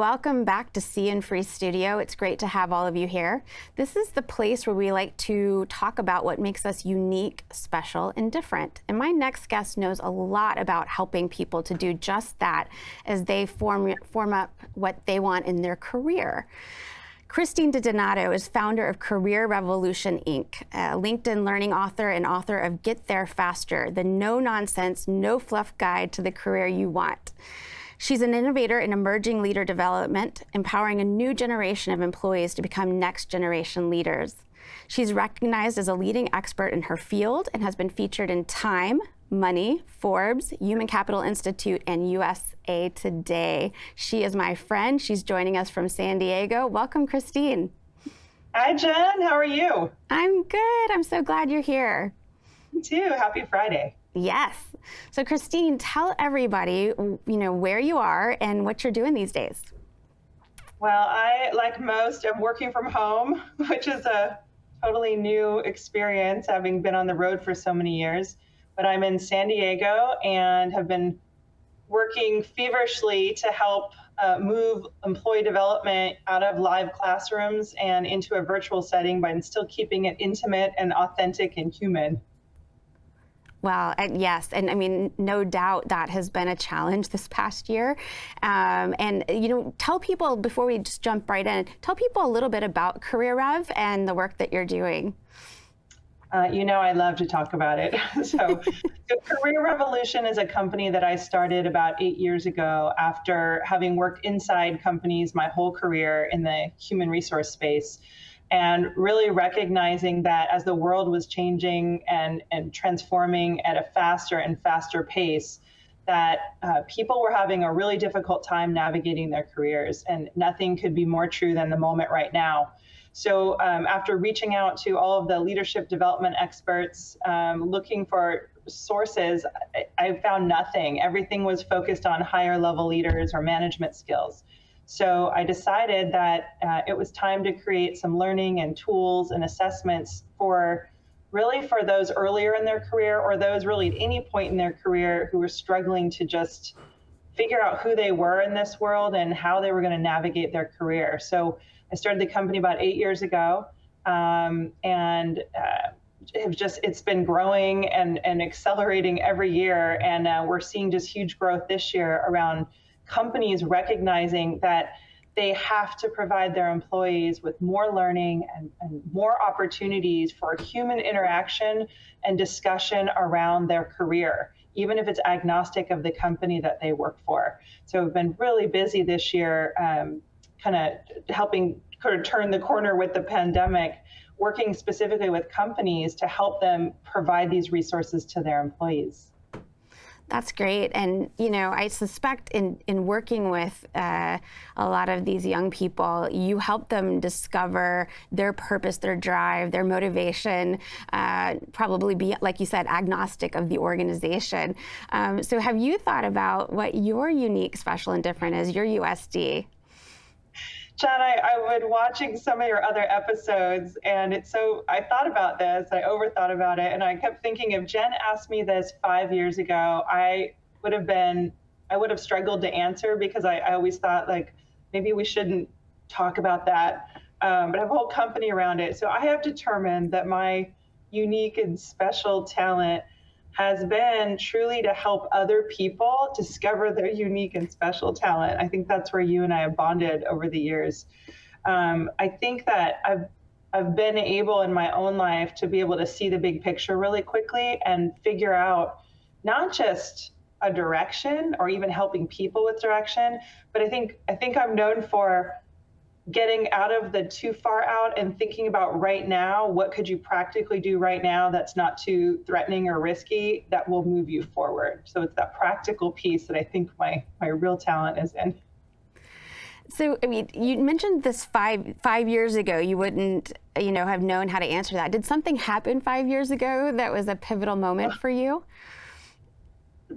welcome back to See and Free Studio. It's great to have all of you here. This is the place where we like to talk about what makes us unique, special, and different. And my next guest knows a lot about helping people to do just that as they form up what they want in their career. Christine DiDonato is founder of Career Revolution, Inc., a LinkedIn learning author and author of Get There Faster, the no-nonsense, no-fluff guide to the career you want. She's an innovator in emerging leader development, empowering a new generation of employees to become next-generation leaders. She's recognized as a leading expert in her field and has been featured in Time, Money, Forbes, Human Capital Institute, and USA Today. She is my friend. She's joining us from San Diego. Welcome, Christine. Hi, Jen. How are you? I'm good. I'm so glad you're here. Me too. Happy Friday. Yes. So Christine, tell everybody, where you are and what you're doing these days. Well, I, like most, am working from home, which is a totally new experience, having been on the road for so many years. But I'm in San Diego and have been working feverishly to help move employee development out of live classrooms and into a virtual setting, but still keeping it intimate and authentic and human. Well, yes, and I mean, no doubt that has been a challenge this past year. And tell people, before we just jump right in, tell people a little bit about Career Rev and the work that you're doing. I love to talk about it. So Career Revolution is a company that I started about 8 years ago after having worked inside companies my whole career in the human resource space. And really recognizing that as the world was changing and transforming at a faster and faster pace, that people were having a really difficult time navigating their careers. And nothing could be more true than the moment right now. So after reaching out to all of the leadership development experts, looking for sources, I found nothing. Everything was focused on higher level leaders or management skills. So I decided that it was time to create some learning and tools and assessments for those earlier in their career, or those really at any point in their career who were struggling to just figure out who they were in this world and how they were going to navigate their career. So I started the company about 8 years ago, it's been growing and accelerating every year. And we're seeing just huge growth this year around companies recognizing that they have to provide their employees with more learning and more opportunities for human interaction and discussion around their career, even if it's agnostic of the company that they work for. So we've been really busy this year, kind of helping turn the corner with the pandemic, working specifically with companies to help them provide these resources to their employees. That's great. And, I suspect in working with a lot of these young people, you help them discover their purpose, their drive, their motivation, probably be, like you said, agnostic of the organization. So have you thought about what your unique, special, and different is, your USD? John, I was watching some of your other episodes, and I thought about this, I overthought about it, and I kept thinking, if Jen asked me this 5 years ago, I would have struggled to answer, because I always thought, like, maybe we shouldn't talk about that, but I have a whole company around it. So I have determined that my unique and special talent has been truly to help other people discover their unique and special talent. I think that's where you and I have bonded over the years. I think that I've been able in my own life to be able to see the big picture really quickly and figure out not just a direction or even helping people with direction, but I think I'm known for getting out of the too far out and thinking about right now, what could you practically do right now that's not too threatening or risky that will move you forward. So it's that practical piece that I think my real talent is in. So, I mean, you mentioned this five years ago, you wouldn't, have known how to answer that. Did something happen 5 years ago that was a pivotal moment for you?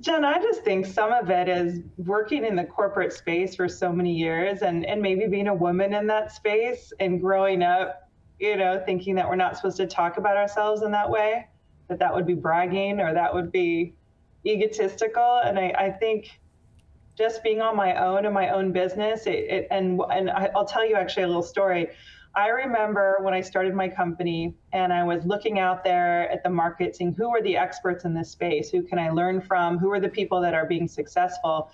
Jen, I just think some of it is working in the corporate space for so many years and maybe being a woman in that space and growing up, thinking that we're not supposed to talk about ourselves in that way, that would be bragging or that would be egotistical. And I think just being on my own in my own business. I'll tell you actually a little story. I remember when I started my company and I was looking out there at the market, seeing who are the experts in this space, who can I learn from, who are the people that are being successful.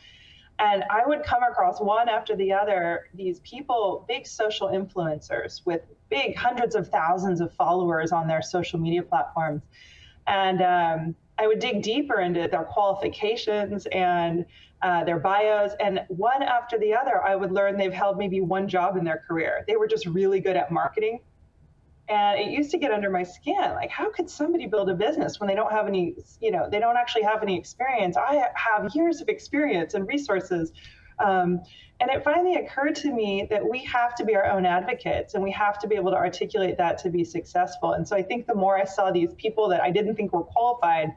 And I would come across one after the other, these people, big social influencers with big hundreds of thousands of followers on their social media platforms. And I would dig deeper into their qualifications and their bios. And one after the other, I would learn they've held maybe one job in their career. They were just really good at marketing. And it used to get under my skin. Like, how could somebody build a business when they don't have any, they don't actually have any experience? I have years of experience and resources. And it finally occurred to me that we have to be our own advocates and we have to be able to articulate that to be successful. And so I think the more I saw these people that I didn't think were qualified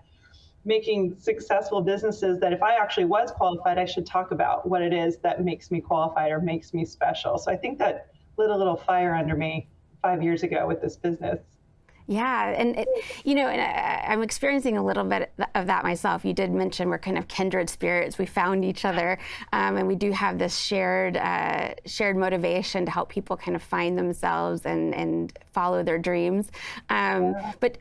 making successful businesses, that if I actually was qualified, I should talk about what it is that makes me qualified or makes me special. So I think that lit a little fire under me 5 years ago with this business. Yeah, and I'm experiencing a little bit of that myself. You did mention we're kind of kindred spirits. We found each other, and we do have this shared motivation to help people kind of find themselves and follow their dreams. But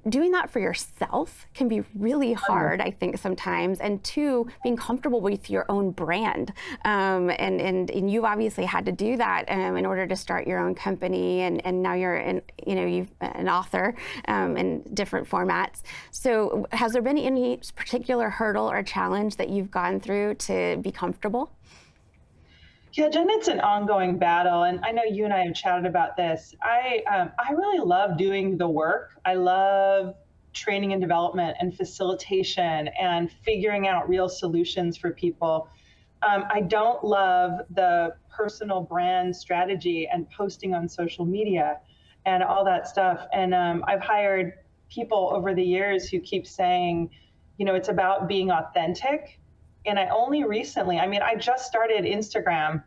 doing that for yourself can be really hard, I think, sometimes. And two, being comfortable with your own brand, and you've obviously had to do that in order to start your own company, and now you're you've an author in different formats. So has there been any particular hurdle or challenge that you've gone through to be comfortable? Yeah, Jen, it's an ongoing battle, and I know you and I have chatted about this. I really love doing the work. I love training and development and facilitation and figuring out real solutions for people. I don't love the personal brand strategy and posting on social media and all that stuff. And I've hired people over the years who keep saying, it's about being authentic. And I only recently, I just started Instagram.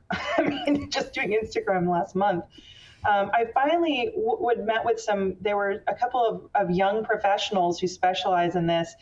Just doing Instagram last month. I finally met with there were a couple of young professionals who specialize in this.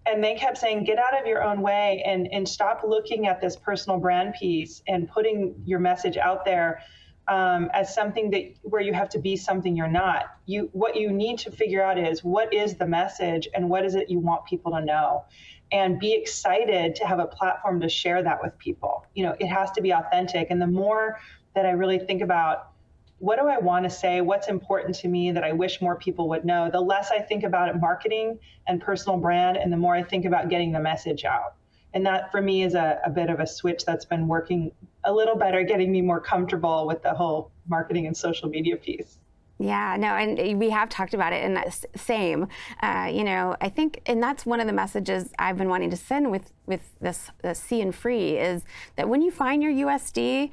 And they kept saying, get out of your own way and stop looking at this personal brand piece and putting your message out there as something where you have to be something you're not. What you need to figure out is, what is the message and what is it you want people to know? And be excited to have a platform to share that with people. It has to be authentic. And the more that I really think about, what do I want to say? What's important to me that I wish more people would know? The less I think about it, marketing and personal brand, and the more I think about getting the message out. And that for me is a bit of a switch that's been working a little better, getting me more comfortable with the whole marketing and social media piece. Yeah, no, and we have talked about it, and that's same. I think, and that's one of the messages I've been wanting to send with this See and Free, is that when you find your USD,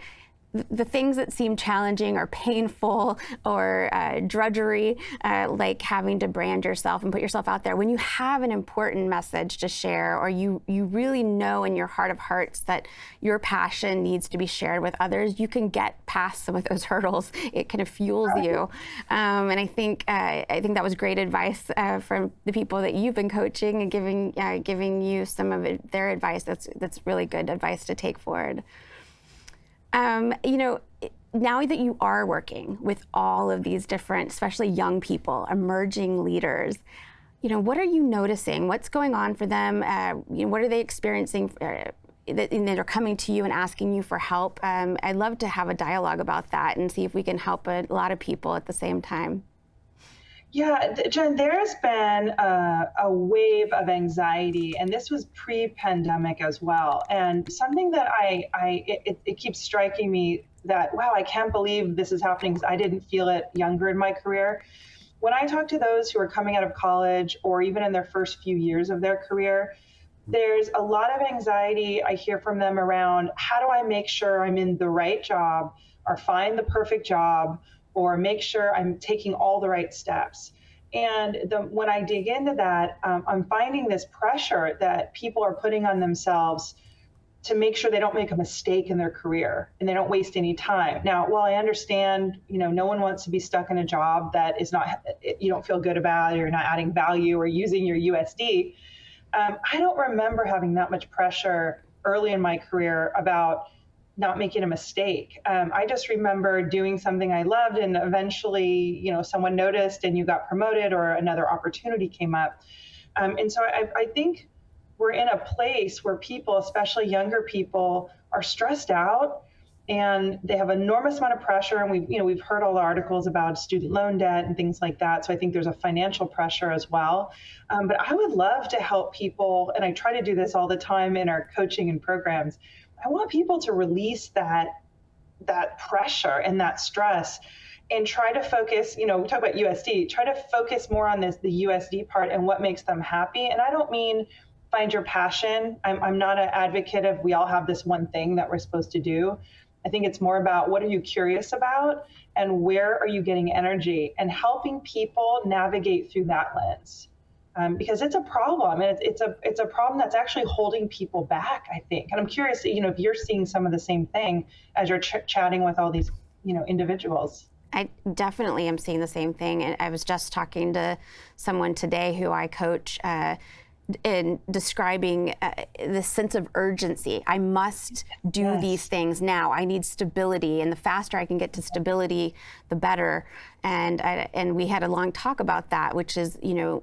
the things that seem challenging or painful or drudgery, like having to brand yourself and put yourself out there, when you have an important message to share, or you really know in your heart of hearts that your passion needs to be shared with others, you can get past some of those hurdles. It kind of fuels you. And I think that was great advice from the people that you've been coaching and giving you some of their advice. That's really good advice to take forward. Now that you are working with all of these different, especially young people, emerging leaders, what are you noticing? What's going on for them? What are they experiencing that are coming to you and asking you for help? I'd love to have a dialogue about that and see if we can help a lot of people at the same time. Yeah, Jen, there's been a wave of anxiety, and this was pre-pandemic as well. And something that it keeps striking me that, wow, I can't believe this is happening because I didn't feel it younger in my career. When I talk to those who are coming out of college or even in their first few years of their career, there's a lot of anxiety I hear from them around, how do I make sure I'm in the right job or find the perfect job, or make sure I'm taking all the right steps. And when I dig into that, I'm finding this pressure that people are putting on themselves to make sure they don't make a mistake in their career and they don't waste any time. Now, while I understand, no one wants to be stuck in a job that is not, you don't feel good about, or you're not adding value or using your USD. I don't remember having that much pressure early in my career about not making a mistake. I just remember doing something I loved, and eventually, someone noticed and you got promoted or another opportunity came up. And so I think we're in a place where people, especially younger people, are stressed out and they have an enormous amount of pressure. And we've heard all the articles about student loan debt and things like that. So I think there's a financial pressure as well. But I would love to help people, and I try to do this all the time in our coaching and programs. I want people to release that pressure and that stress and try to focus, we talk about USD, try to focus more on the USD part and what makes them happy. And I don't mean find your passion. I'm not an advocate of we all have this one thing that we're supposed to do. I think it's more about what are you curious about and where are you getting energy, and helping people navigate through that lens. Because it's a problem, and it's a problem that's actually holding people back, I think. And I'm curious, if you're seeing some of the same thing as you're chatting with all these, individuals. I definitely am seeing the same thing. And I was just talking to someone today who I coach, in describing this sense of urgency. I must do these things now. I need stability, and the faster I can get to stability, the better. And we had a long talk about that, which is,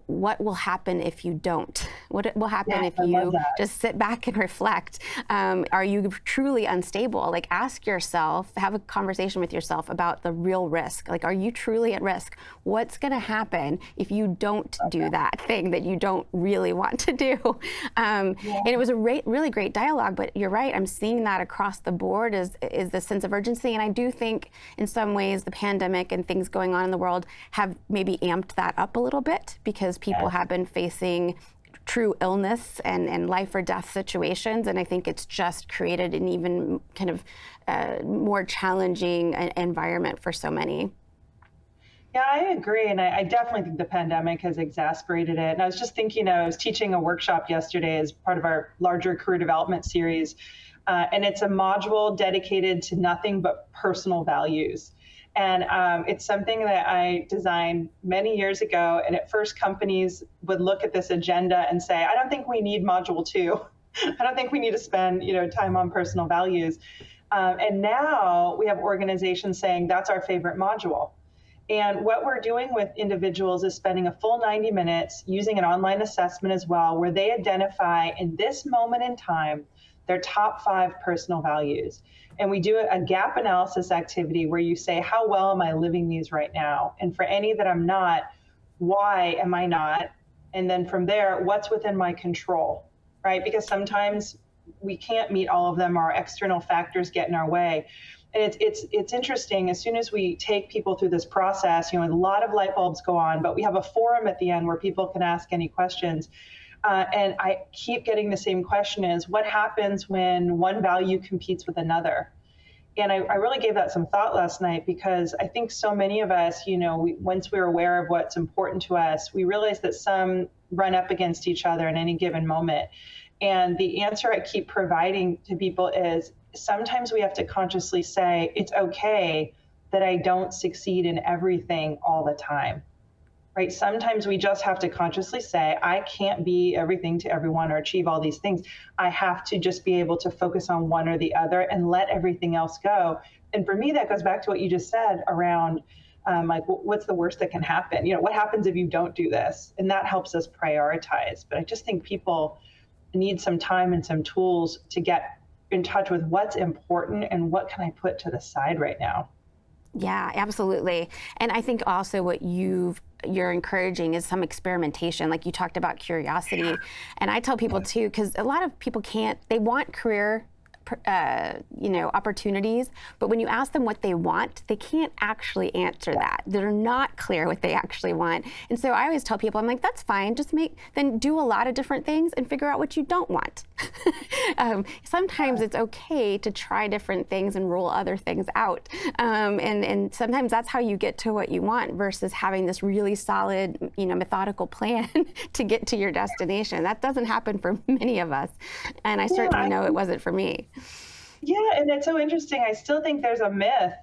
what will happen if you don't? What will happen if you just sit back and reflect? Are you truly unstable? Like, ask yourself, have a conversation with yourself about the real risk. Like, are you truly at risk? What's going to happen if you don't do that thing that you don't really want to do? And it was a really great dialogue, but you're right. I'm seeing that across the board is the sense of urgency. And I do think in some ways the pandemic and things going on in the world have maybe amped that up a little bit, because people have been facing true illness and life or death situations. And I think it's just created an even kind of more challenging environment for so many. Yeah, I agree. And I definitely think the pandemic has exacerbated it. And I was just thinking, I was teaching a workshop yesterday as part of our larger career development series. And it's a module dedicated to nothing but personal values. And it's something that I designed many years ago. And at first, companies would look at this agenda and say, I don't think we need module 2. I don't think we need to spend time on personal values. And now we have organizations saying that's our favorite module. And what we're doing with individuals is spending a full 90 minutes using an online assessment as well, where they identify in this moment in time their top 5 personal values. And we do a gap analysis activity where you say, how well am I living these right now? And for any that I'm not, why am I not? And then from there, what's within my control, right? Because sometimes we can't meet all of them, or external factors get in our way. And it's interesting. As soon as we take people through this process, a lot of light bulbs go on, but we have a forum at the end where people can ask any questions. And I keep getting the same question is, what happens when one value competes with another? And I really gave that some thought last night, because I think so many of us, once we're aware of what's important to us, we realize that some run up against each other in any given moment. And the answer I keep providing to people is, sometimes we have to consciously say, it's okay that I don't succeed in everything all the time, right? Sometimes we just have to consciously say, I can't be everything to everyone or achieve all these things. I have to just be able to focus on one or the other and let everything else go. And for me, that goes back to what you just said around like, what's the worst that can happen? What happens if you don't do this? And that helps us prioritize. But I just think people need some time and some tools to get in touch with what's important and what can I put to the side right now. Yeah, absolutely. And I think also what you're encouraging is some experimentation, like you talked about curiosity. And I tell people too, because a lot of people they want career opportunities, but when you ask them what they want, they can't actually answer that. They're not clear what they actually want. And so I always tell people, I'm like, that's fine. Then do a lot of different things and figure out what you don't want. Sometimes it's okay to try different things and rule other things out. And sometimes that's how you get to what you want, versus having this really solid, methodical plan to get to your destination. That doesn't happen for many of us. And I certainly know it wasn't for me. Yeah, and it's so interesting. I still think there's a myth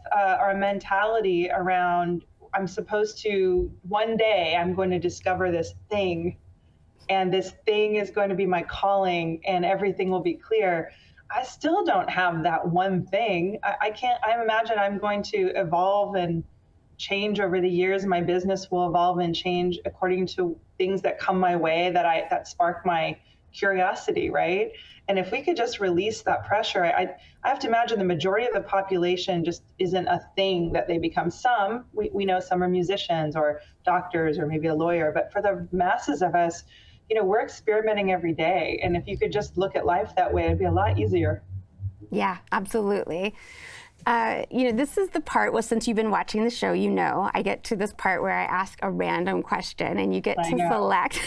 or a mentality around, I'm supposed to, one day I'm going to discover this thing, and this thing is going to be my calling, and everything will be clear. I still don't have that one thing. I can't, I imagine I'm going to evolve and change over the years. My business will evolve and change according to things that come my way that spark my curiosity, right? And if we could just release that pressure, I have to imagine the majority of the population just isn't a thing that they become. Some, we know some are musicians or doctors or maybe a lawyer, but for the masses of us, we're experimenting every day. And if you could just look at life that way, it'd be a lot easier. Yeah, absolutely. This is the part, well, since you've been watching the show, I get to this part where I ask a random question and you get to select.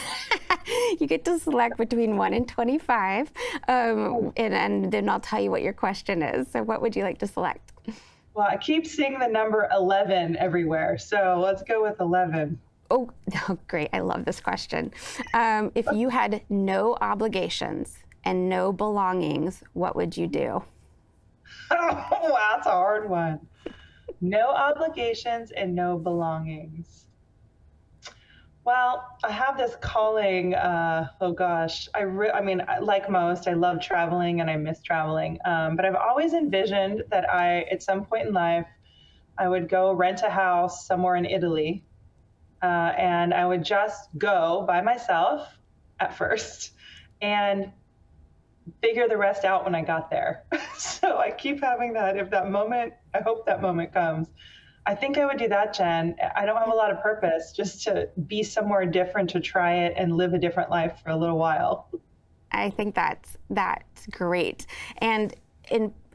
You get to select between 1 and 25, and then I'll tell you what your question is. So what would you like to select? Well, I keep seeing the number 11 everywhere, so let's go with 11. Oh, great. I love this question. If you had no obligations and no belongings, what would you do? Oh, that's a hard one. No obligations and no belongings. Well, I have this calling. Oh gosh, like most, I love traveling and I miss traveling. But I've always envisioned that at some point in life, I would go rent a house somewhere in Italy, and I would just go by myself at first, and figure the rest out when I got there. So I keep having that. I hope that moment comes. I think I would do that, Jen. I don't have a lot of purpose, just to be somewhere different, to try it and live a different life for a little while. I think that's great. And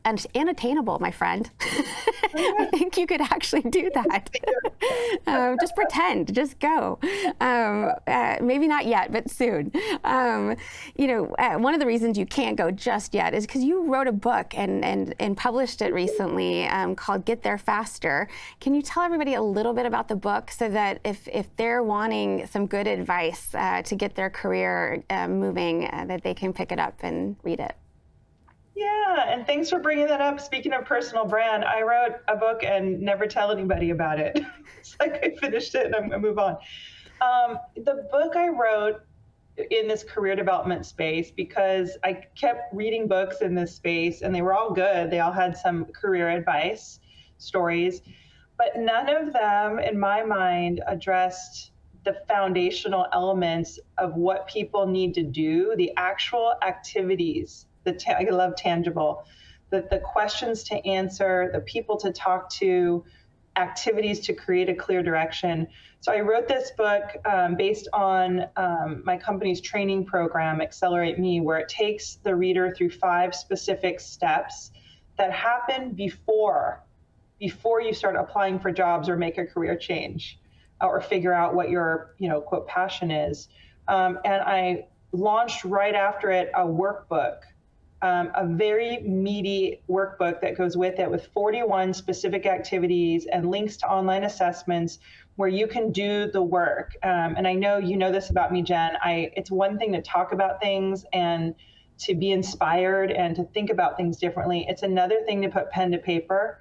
attainable, my friend. I think you could actually do that. Just pretend, just go. Maybe not yet, but soon. One of the reasons you can't go just yet is because you wrote a book and published it recently called Get There Faster. Can you tell everybody a little bit about the book so that if they're wanting some good advice to get their career moving, that they can pick it up and read it? Yeah, and thanks for bringing that up. Speaking of personal brand, I wrote a book and never tell anybody about it. It's like I finished it and I'm going to move on. The book I wrote in this career development space because I kept reading books in this space and they were all good. They all had some career advice stories, but none of them, in my mind, addressed the foundational elements of what people need to do, the actual activities. I love tangible, the questions to answer, the people to talk to, activities to create a clear direction. So I wrote this book based on my company's training program, Accelerate Me, where it takes the reader through 5 specific steps that happen before you start applying for jobs or make a career change or figure out what your, quote, passion is. And I launched right after it a workbook. A very meaty workbook that goes with it with 41 specific activities and links to online assessments where you can do the work. And I know you know this about me, Jen. It's one thing to talk about things and to be inspired and to think about things differently. It's another thing to put pen to paper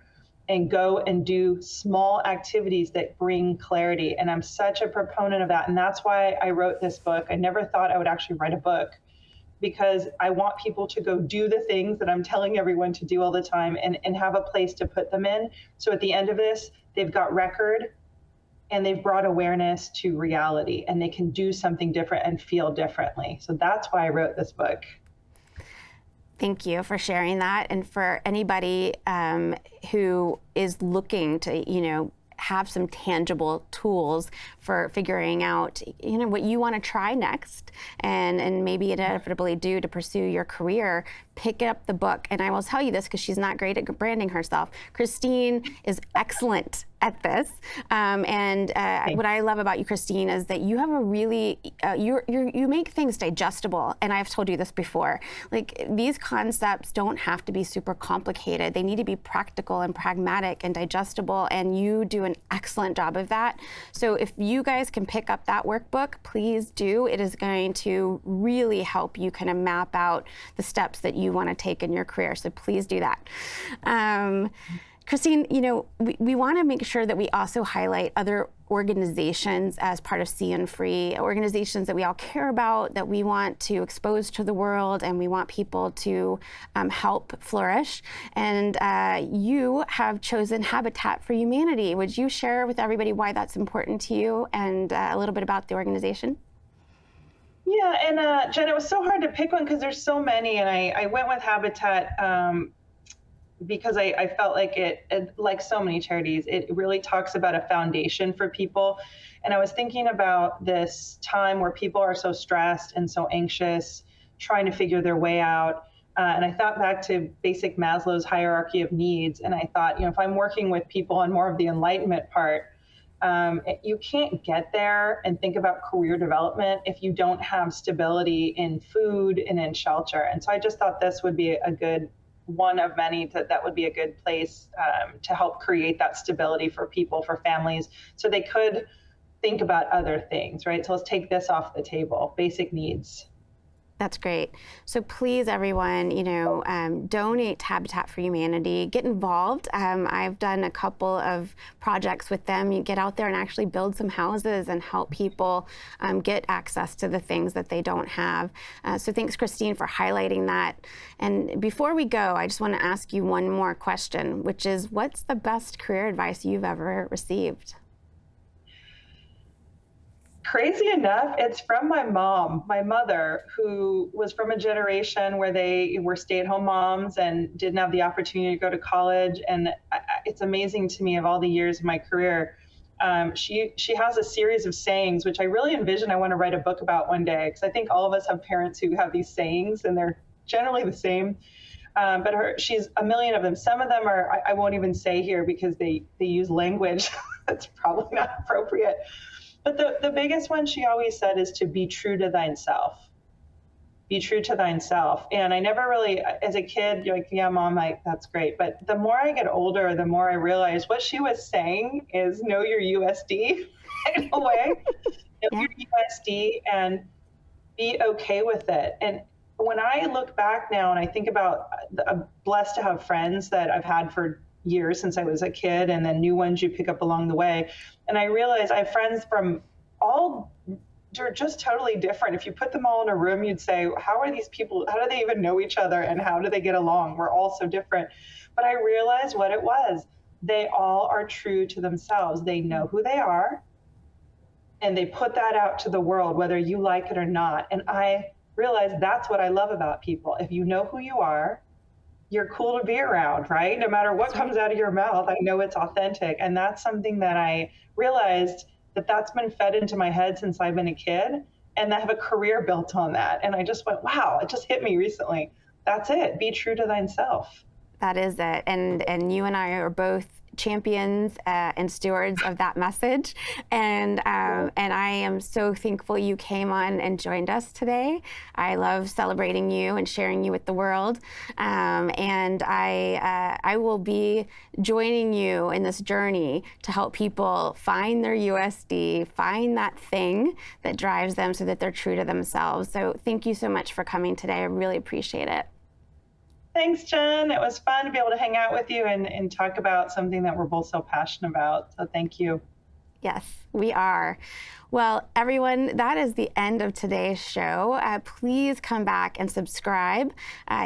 and go and do small activities that bring clarity. And I'm such a proponent of that. And that's why I wrote this book. I never thought I would actually write a book, because I want people to go do the things that I'm telling everyone to do all the time and have a place to put them in. So at the end of this, they've got record and they've brought awareness to reality and they can do something different and feel differently. So that's why I wrote this book. Thank you for sharing that. And for anybody who is looking to, have some tangible tools for figuring out, what you want to try next and maybe inevitably do to pursue your career, pick up the book. And I will tell you this because she's not great at branding herself. Christine is excellent at this. What I love about you, Christine, is that you have a really, you make things digestible. And I've told you this before. Like, these concepts don't have to be super complicated. They need to be practical and pragmatic and digestible. And you do an excellent job of that. So if you guys can pick up that workbook, please do. It is going to really help you kind of map out the steps that you want to take in your career. So please do that. Christine, we want to make sure that we also highlight other organizations as part of See and Free, organizations that we all care about, that we want to expose to the world, and we want people to help flourish. And you have chosen Habitat for Humanity. Would you share with everybody why that's important to you and a little bit about the organization? Yeah, and Jen, it was so hard to pick one because there's so many, and I went with Habitat because I felt like like so many charities, it really talks about a foundation for people. And I was thinking about this time where people are so stressed and so anxious, trying to figure their way out. And I thought back to basic Maslow's hierarchy of needs. And I thought, if I'm working with people on more of the enlightenment part, you can't get there and think about career development if you don't have stability in food and in shelter. And so I just thought this would be a good one of many that would be a good place to help create that stability for people, for families, so they could think about other things, right? So let's take this off the table, basic needs. That's great. So please, everyone, donate to Habitat for Humanity. Get involved. I've done a couple of projects with them. You get out there and actually build some houses and help people get access to the things that they don't have. So thanks, Christine, for highlighting that. And before we go, I just want to ask you one more question, which is, what's the best career advice you've ever received? Crazy enough, it's from my mom, my mother, who was from a generation where they were stay-at-home moms and didn't have the opportunity to go to college. And it's amazing to me, of all the years of my career, she has a series of sayings, which I really envision I want to write a book about one day, because I think all of us have parents who have these sayings, and they're generally the same. But she's a million of them. Some of them I won't even say here because they use language that's probably not appropriate. But the biggest one she always said is to be true to thyself. Be true to thyself. And I never really, as a kid, you're like, yeah, mom, that's great. But the more I get older, the more I realize what she was saying is know your USD in a way. Know your USD and be okay with it. And when I look back now and I think about, I'm blessed to have friends that I've had for years since I was a kid, and then new ones you pick up along the way. And I realize I have friends from they're just totally different. If you put them all in a room, you'd say, how are these people, how do they even know each other, and how do they get along? We're all so different. But I realized what it was. They all are true to themselves. They know who they are, and they put that out to the world, whether you like it or not. And I realized that's what I love about people. If you know who you are, you're cool to be around, right? No matter what comes out of your mouth, I know it's authentic. And that's something that I realized that's been fed into my head since I've been a kid. And I have a career built on that. And I just went, wow, it just hit me recently. That's it. Be true to thyself. That is it. And you and I are both champions and stewards of that message. And I am so thankful you came on and joined us today. I love celebrating you and sharing you with the world. And I will be joining you in this journey to help people find their USD, find that thing that drives them so that they're true to themselves. So thank you so much for coming today. I really appreciate it. Thanks, Jen. It was fun to be able to hang out with you and talk about something that we're both so passionate about. So thank you. Yes, we are. Well, everyone, that is the end of today's show. Please come back and subscribe.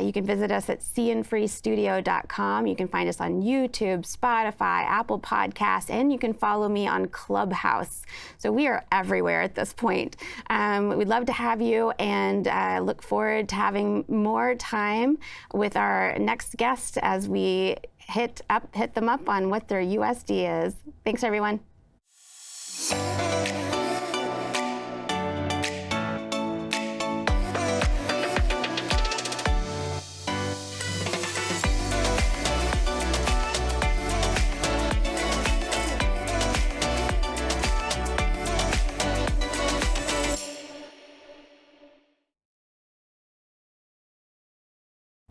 You can visit us at seeandfreestudio.com. You can find us on YouTube, Spotify, Apple Podcasts, and you can follow me on Clubhouse. So we are everywhere at this point. We'd love to have you, and look forward to having more time with our next guest as we hit them up on what their USD is. Thanks, everyone.